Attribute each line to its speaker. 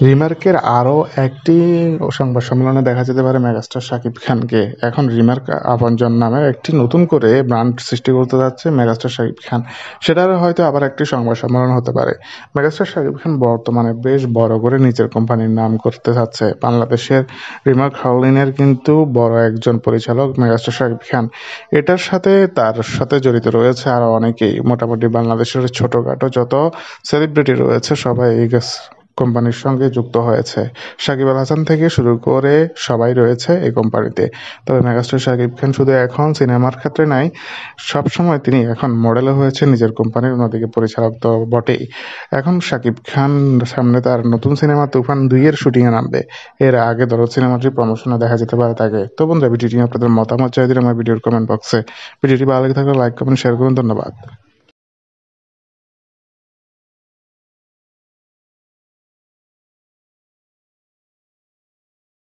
Speaker 1: রিমার্কের আরও একটি সংবাদ সম্মেলনে দেখা যেতে পারে মেগাস্টার শাকিব খানকে। এখন রিমার্ক আপনজন নামের একটি নতুন করে ব্র্যান্ড সৃষ্টি করতে যাচ্ছে মেগাস্টার শাকিব খান। সেটার হয়তো আবার একটি সংবাদ সম্মেলন হতে পারে। মেগাস্টার শাকিব খান বর্তমানে বেশ বড় করে নিজের কোম্পানির নাম করতে চাচ্ছে। বাংলাদেশের রিমার্ক হোল্ডিংয়ের কিন্তু বড় একজন পরিচালক মেগাস্টার শাকিব খান। এটার সাথে তার সাথে জড়িত রয়েছে আরও অনেকেই। মোটামুটি বাংলাদেশের ছোটোখাটো যত সেলিব্রিটি রয়েছে সবাই এই কোম্পানির সঙ্গে যুক্ত হয়েছে। সাকিব আল হাসান থেকে শুরু করে সবাই রয়েছে এই কোম্পানিতে। তবে মেগাস্টার শাকিব খান শুধু এখন সিনেমার ক্ষেত্রে নাই, সবসময় তিনি এখন মডেলও হয়েছে নিজের কোম্পানির, অন্যদিকে পরিচালক তো বটেই। এখন শাকিব খান সামনে তার নতুন সিনেমা তুফান 2 এর শুটিংয়ে নামবে। এর আগে দরদ সিনেমাটির প্রমোশনে দেখা যেতে পারে তাকে। তো বন্ধুরা, ভিডিওটি নিয়ে আপনাদের মতামত চাই দিন আমার ভিডিওর কমেন্ট বক্সে। ভিডিওটি ভালো লেগে থাকলে লাইক কমেন্ট শেয়ার করুন। ধন্যবাদ।